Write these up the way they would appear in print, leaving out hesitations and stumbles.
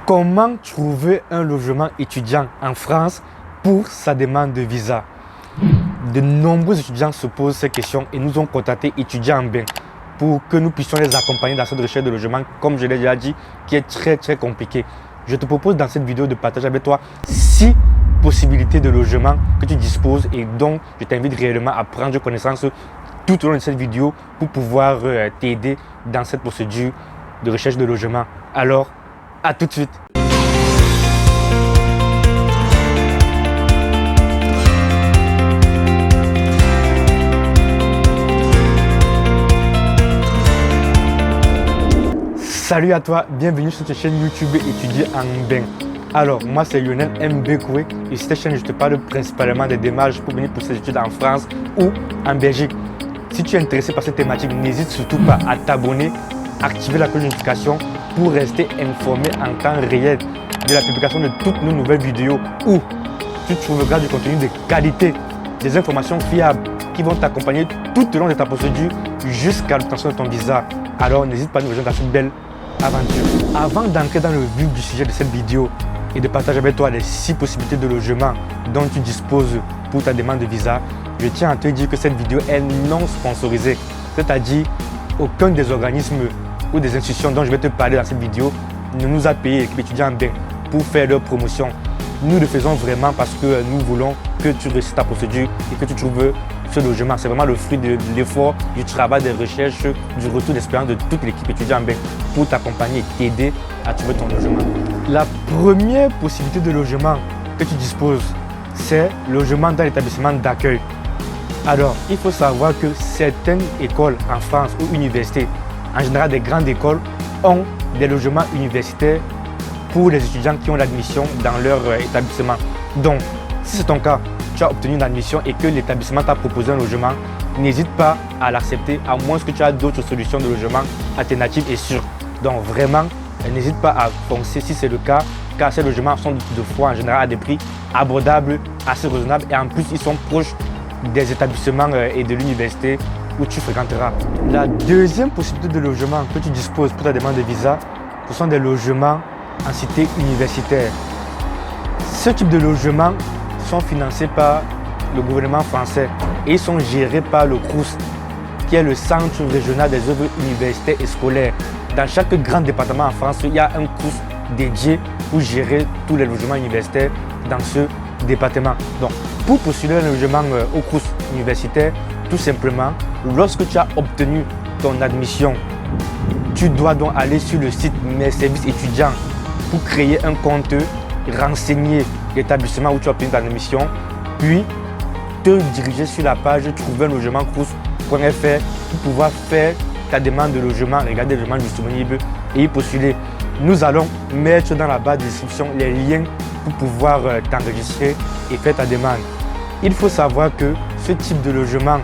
Comment trouver un logement étudiant en France pour sa demande de visa? De nombreux étudiants se posent ces questions et nous ont contacté Étudiants en Bain pour que nous puissions les accompagner dans cette recherche de logement, comme je l'ai déjà dit, qui est très compliqué. Je te propose dans cette vidéo de partager avec toi 6 possibilités de logement que tu disposes et dont je t'invite réellement à prendre connaissance tout au long de cette vidéo pour pouvoir t'aider dans cette procédure de recherche de logement. Alors, à tout de suite. Salut à toi, bienvenue sur cette chaîne YouTube Étudier en Bain. Alors, moi c'est Lionel Mbekoué et sur cette chaîne je te parle principalement des démarches pour venir pour ces études en France ou en Belgique. Si tu es intéressé par cette thématique, n'hésite surtout pas à t'abonner, activer la cloche de notification pour rester informé en temps réel de la publication de toutes nos nouvelles vidéos où tu trouveras du contenu de qualité, des informations fiables qui vont t'accompagner tout au long de ta procédure jusqu'à l'obtention de ton visa. Alors n'hésite pas à nous rejoindre dans cette belle aventure. Avant d'entrer dans le vif du sujet de cette vidéo et de partager avec toi les 6 possibilités de logement dont tu disposes pour ta demande de visa, je tiens à te dire que cette vidéo est non sponsorisée, c'est-à-dire aucun des organismes ou des institutions dont je vais te parler dans cette vidéo ne nous a payé l'équipe Étudiants en Bain pour faire leur promotion. Nous le faisons vraiment parce que nous voulons que tu réussisses ta procédure et que tu trouves ce logement. C'est vraiment le fruit de l'effort, du travail, des recherches, du retour d'expérience de toute l'équipe Étudiants en Bain pour t'accompagner et t'aider à trouver ton logement. La première possibilité de logement que tu disposes, c'est le logement dans l'établissement d'accueil. Alors, il faut savoir que certaines écoles en France ou universités, en général des grandes écoles, ont des logements universitaires pour les étudiants qui ont l'admission dans leur établissement. Donc, si c'est ton cas, tu as obtenu une admission et que l'établissement t'a proposé un logement, n'hésite pas à l'accepter à moins que tu aies d'autres solutions de logement alternatives et sûres. Donc vraiment, n'hésite pas à foncer si c'est le cas, car ces logements sont de fois en général à des prix abordables, assez raisonnables et en plus ils sont proches des établissements et de l'université où tu fréquenteras. La deuxième possibilité de logement que tu disposes pour ta demande de visa, ce sont des logements en cité universitaire. Ce type de logements sont financés par le gouvernement français et ils sont gérés par le CROUS, qui est le Centre régional des œuvres universitaires et scolaires. Dans chaque grand département en France, il y a un CROUS dédié pour gérer tous les logements universitaires dans ce département. Donc, pour postuler un logement au CROUS universitaire, tout simplement, lorsque tu as obtenu ton admission, tu dois donc aller sur le site Mes services étudiants pour créer un compte, renseigner l'établissement où tu as obtenu ta admission, puis te diriger sur la page Trouver un logement crous.fr pour pouvoir faire ta demande de logement, regarder les logements disponibles et y postuler. Nous allons mettre dans la barre de description les liens pour pouvoir t'enregistrer et faire ta demande. Il faut savoir que ce type de logement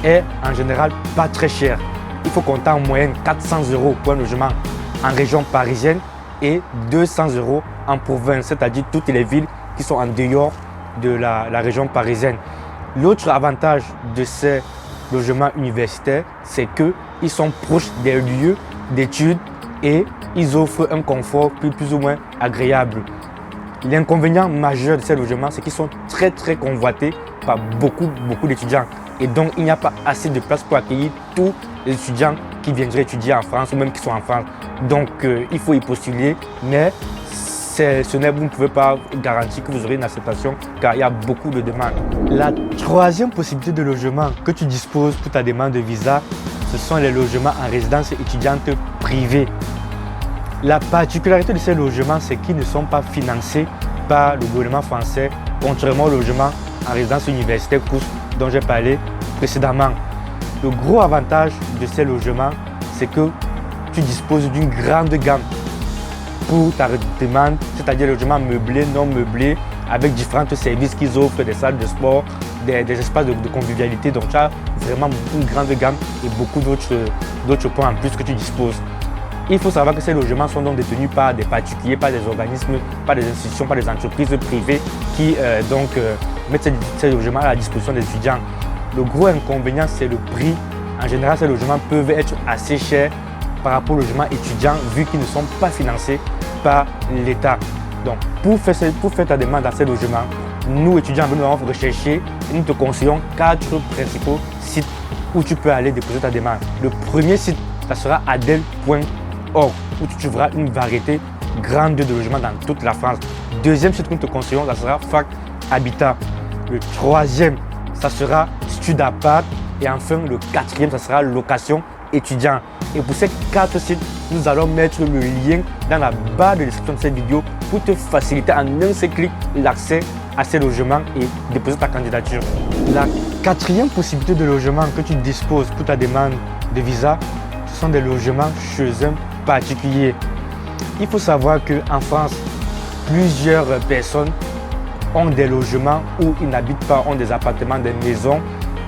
est en général pas très cher. Il faut compter en moyenne 400 € pour un logement en région parisienne et 200 € en province, c'est-à-dire toutes les villes qui sont en dehors de la région parisienne. L'autre avantage de ces logements universitaires, c'est qu'ils sont proches des lieux d'études et ils offrent un confort plus ou moins agréable. L'inconvénient majeur de ces logements, c'est qu'ils sont très convoités par beaucoup d'étudiants. Et donc, il n'y a pas assez de place pour accueillir tous les étudiants qui viendraient étudier en France ou même qui sont en France. Donc, il faut y postuler, mais vous ne pouvez pas garantir que vous aurez une acceptation car il y a beaucoup de demandes. La troisième possibilité de logement que tu disposes pour ta demande de visa, ce sont les logements en résidence étudiante privée. La particularité de ces logements, c'est qu'ils ne sont pas financés par le gouvernement français, contrairement aux logements en résidence universitaire CROUS dont j'ai parlé précédemment. Le gros avantage de ces logements, c'est que tu disposes d'une grande gamme pour ta demande, c'est-à-dire les logements meublés, non meublés, avec différents services qu'ils offrent, des salles de sport, des espaces de convivialité. Donc tu as vraiment une grande gamme et beaucoup d'autres points en plus que tu disposes. Il faut savoir que ces logements sont donc détenus par des particuliers, par des organismes, par des institutions, par des entreprises privées qui mettent ces logements à la disposition des étudiants. Le gros inconvénient, c'est le prix. En général, ces logements peuvent être assez chers par rapport aux logements étudiants vu qu'ils ne sont pas financés par l'État. Donc, pour faire ta demande dans ces logements, nous, étudiants, nous avons recherché et nous te conseillons 4 principaux sites où tu peux aller déposer ta demande. Le premier site, ça sera adel.org, où tu trouveras une variété grande de logements dans toute la France. Deuxième site que nous te conseillons, ça sera Fac Habitat. Le troisième, ça sera Studapart. Et enfin, le quatrième, ça sera Location étudiant. Et pour ces 4 sites, nous allons mettre le lien dans la barre de description de cette vidéo pour te faciliter en un seul clic l'accès à ces logements et déposer ta candidature. La quatrième possibilité de logement que tu disposes pour ta demande de visa, ce sont des logements chez un particulier. Il faut savoir qu'en France, plusieurs personnes ont des logements où ils n'habitent pas, ont des appartements, des maisons.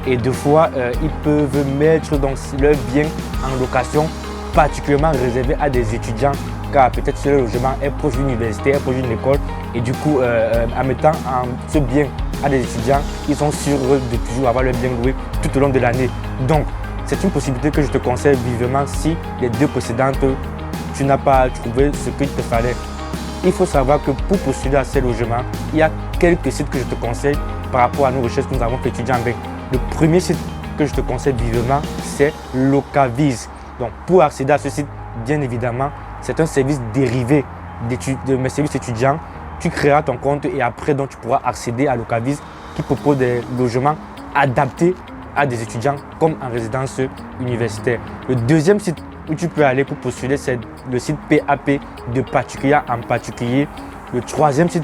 Et deux fois, ils peuvent mettre donc leur bien en location, particulièrement réservé à des étudiants, car peut-être ce logement est proche d'une université, est proche d'une école. Et du coup, en mettant ce bien à des étudiants, ils sont sûrs de toujours avoir leur bien loué tout au long de l'année. Donc, c'est une possibilité que je te conseille vivement si les 2 précédentes, tu n'as pas trouvé ce qu'il te fallait. Il faut savoir que pour postuler à ces logements, il y a quelques sites que je te conseille par rapport à nos recherches que nous avons fait étudier en bain. Le premier site que je te conseille vivement, c'est Locaviz. Donc, pour accéder à ce site, bien évidemment, c'est un service dérivé de mes services étudiants. Tu créeras ton compte et après, donc, tu pourras accéder à Locaviz qui propose des logements adaptés à des étudiants comme en résidence universitaire. Le deuxième site où tu peux aller pour postuler, c'est le site PAP de particulier en particulier. Le troisième site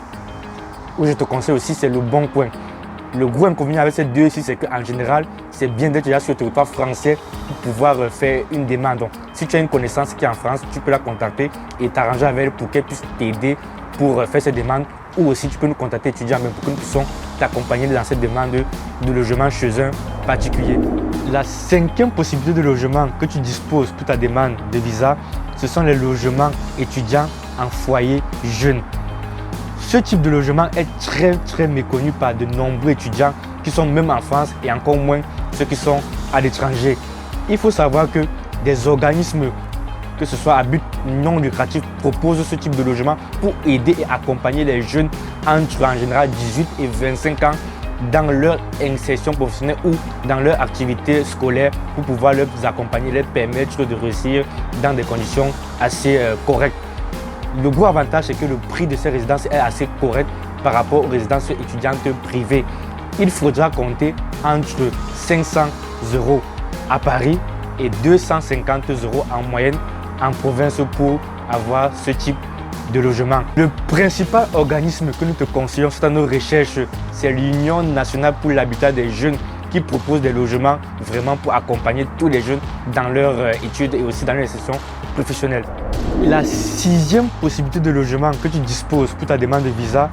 où je te conseille aussi, c'est le Bon Coin. Le gros inconvénient avec ces 2 sites, c'est qu'en général, c'est bien d'être déjà sur le territoire français pour pouvoir faire une demande. Donc, si tu as une connaissance qui est en France, tu peux la contacter et t'arranger avec elle pour qu'elle puisse t'aider pour faire cette demande. Ou aussi, tu peux nous contacter étudiants même pour que nous puissions t'accompagner dans cette demande de logement chez un particulier. La 5e possibilité de logement que tu disposes pour ta demande de visa, ce sont les logements étudiants en foyer jeune. Ce type de logement est très méconnu par de nombreux étudiants qui sont même en France et encore moins ceux qui sont à l'étranger. Il faut savoir que des organismes, que ce soit à but non lucratif, proposent ce type de logement pour aider et accompagner les jeunes entre en général 18 et 25 ans dans leur insertion professionnelle ou dans leur activité scolaire pour pouvoir les accompagner, les permettre de réussir dans des conditions assez correctes. Le gros avantage, c'est que le prix de ces résidences est assez correct par rapport aux résidences étudiantes privées. Il faudra compter entre 500 € à Paris et 250 € en moyenne en province pour avoir ce type de logement. Le principal organisme que nous te conseillons dans nos recherches, c'est l'Union nationale pour l'habitat des jeunes qui propose des logements vraiment pour accompagner tous les jeunes dans leurs études et aussi dans leur insertion professionnelle. La 6e possibilité de logement que tu disposes pour ta demande de visa,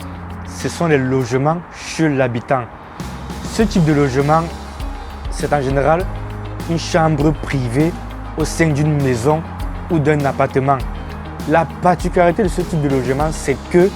ce sont les logements chez l'habitant. Ce type de logement, c'est en général une chambre privée au sein d'une maison ou d'un appartement. La particularité de ce type de logement, c'est que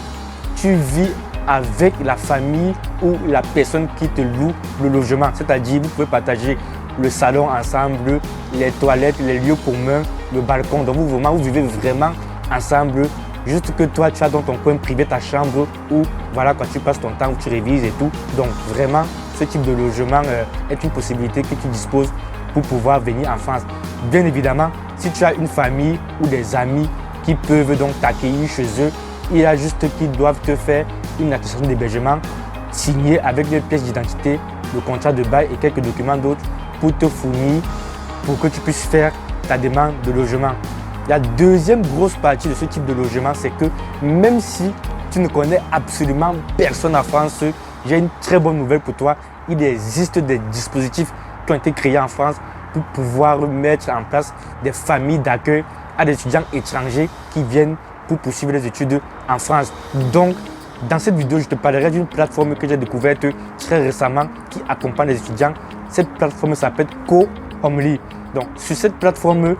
tu vis avec la famille ou la personne qui te loue le logement. C'est-à-dire, vous pouvez partager le salon ensemble, les toilettes, les lieux communs, le balcon. Donc, vous vivez vraiment ensemble. Juste que toi, tu as dans ton coin privé ta chambre où voilà, quand tu passes ton temps, où tu révises et tout. Donc, vraiment, ce type de logement est une possibilité que tu disposes pour pouvoir venir en France. Bien évidemment, si tu as une famille ou des amis qui peuvent donc t'accueillir chez eux, il y a juste qu'ils doivent te faire une attestation d'hébergement signée avec les pièces d'identité, le contrat de bail et quelques documents d'autres pour te fournir, pour que tu puisses faire ta demande de logement. La deuxième grosse partie de ce type de logement, c'est que même si tu ne connais absolument personne en France, j'ai une très bonne nouvelle pour toi. Il existe des dispositifs qui ont été créés en France pour pouvoir mettre en place des familles d'accueil à des étudiants étrangers qui viennent pour poursuivre les études en France. Donc, dans cette vidéo, je te parlerai d'une plateforme que j'ai découverte très récemment qui accompagne les étudiants. Cette plateforme s'appelle Co-Homely. Donc, sur cette plateforme,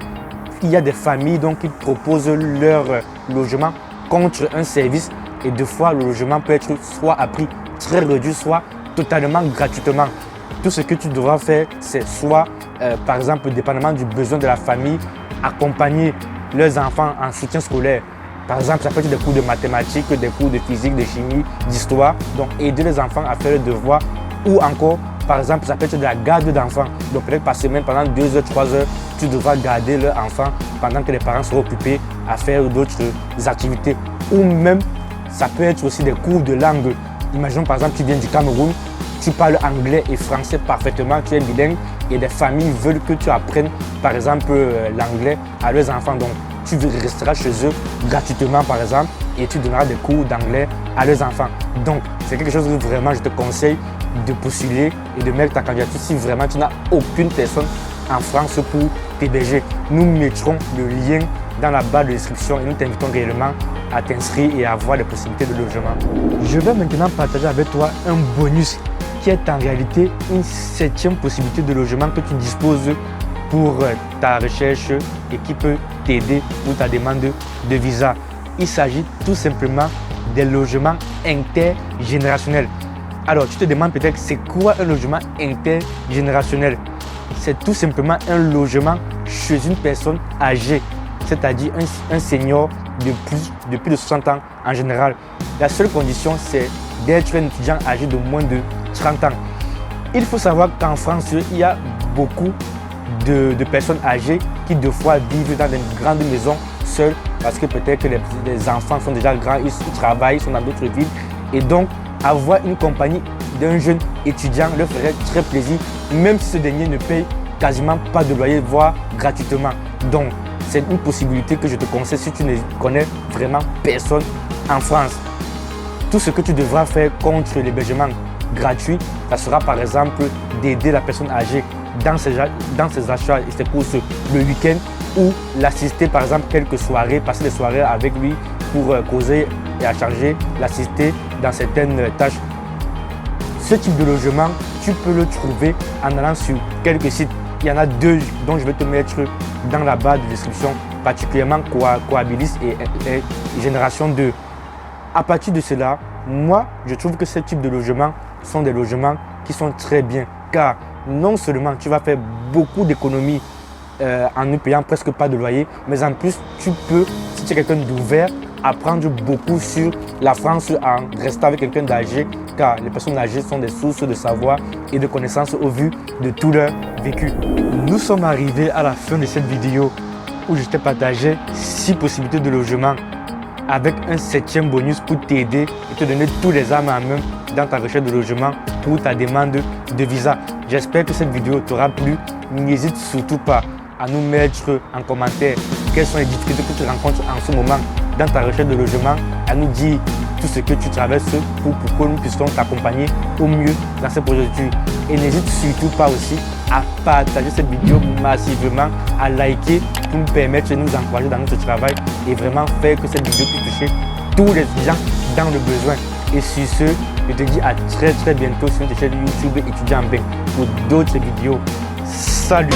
il y a des familles donc, qui proposent leur logement contre un service et deux fois, le logement peut être soit à prix très réduit, soit totalement gratuitement. Tout ce que tu devras faire, c'est soit, par exemple, dépendamment du besoin de la famille, accompagner leurs enfants en soutien scolaire Par exemple, ça peut être des cours de mathématiques, des cours de physique, de chimie, d'histoire. Donc, aider les enfants à faire le devoir. Ou encore, par exemple, ça peut être de la garde d'enfants. Donc, peut-être par semaine, pendant 2 heures, 3 heures, tu devras garder leur enfant pendant que les parents seront occupés à faire d'autres activités. Ou même, ça peut être aussi des cours de langue. Imaginons, par exemple, tu viens du Cameroun, tu parles anglais et français parfaitement, tu es bilingue et des familles veulent que tu apprennes, par exemple, l'anglais à leurs enfants. Donc, tu resteras chez eux gratuitement, par exemple, et tu donneras des cours d'anglais à leurs enfants. Donc, c'est quelque chose que vraiment je te conseille de postuler et de mettre ta candidature si vraiment tu n'as aucune personne en France pour t'héberger. Nous mettrons le lien dans la barre de description et nous t'invitons réellement à t'inscrire et à avoir des possibilités de logement. Je vais maintenant partager avec toi un bonus qui est en réalité une 7e possibilité de logement que tu disposes pour ta recherche et qui peut t'aider pour ta demande de visa. Il s'agit tout simplement des logements intergénérationnels. Alors, tu te demandes peut-être c'est quoi un logement intergénérationnel? C'est tout simplement un logement chez une personne âgée, c'est-à-dire un senior de plus de 60 ans en général. La seule condition, c'est d'être un étudiant âgé de moins de 30 ans. Il faut savoir qu'en France, il y a beaucoup de personnes âgées qui deux fois vivent dans des grandes maisons seules parce que peut-être que les enfants sont déjà grands, ils travaillent, ils sont dans d'autres villes. Et donc, avoir une compagnie d'un jeune étudiant leur ferait très plaisir, même si ce dernier ne paye quasiment pas de loyer, voire gratuitement. Donc, c'est une possibilité que je te conseille si tu ne connais vraiment personne en France. Tout ce que tu devras faire contre l'hébergement gratuit, ça sera par exemple d'aider la personne âgée dans ses achats et ses courses le week-end ou l'assister par exemple quelques soirées, passer des soirées avec lui pour causer et à charger, l'assister dans certaines tâches. Ce type de logement, tu peux le trouver en allant sur quelques sites. Il y en a 2 dont je vais te mettre dans la barre de description, particulièrement Cohabilis et Génération 2. À partir de cela, moi, je trouve que ce type de logements sont des logements qui sont très bien, car non seulement tu vas faire beaucoup d'économies en ne payant presque pas de loyer, mais en plus, tu peux, si tu es quelqu'un d'ouvert, apprendre beaucoup sur la France en restant avec quelqu'un d'âgé, car les personnes âgées sont des sources de savoir et de connaissances au vu de tout leur vécu. Nous sommes arrivés à la fin de cette vidéo où je t'ai partagé 6 possibilités de logement avec un 7e bonus pour t'aider et te donner tous les armes en main dans ta recherche de logement pour ta demande de visa. J'espère que cette vidéo t'aura plu. N'hésite surtout pas à nous mettre en commentaire quelles sont les difficultés que tu rencontres en ce moment dans ta recherche de logement, à nous dire tout ce que tu traverses pour que nous puissions t'accompagner au mieux dans ces procédures. Et n'hésite surtout pas aussi à partager cette vidéo massivement, à liker pour nous permettre de nous encourager dans notre travail et vraiment faire que cette vidéo puisse toucher tous les étudiants dans le besoin. Et sur ce, je te dis à très bientôt sur notre chaîne YouTube Étudiant en Bain pour d'autres vidéos. Salut!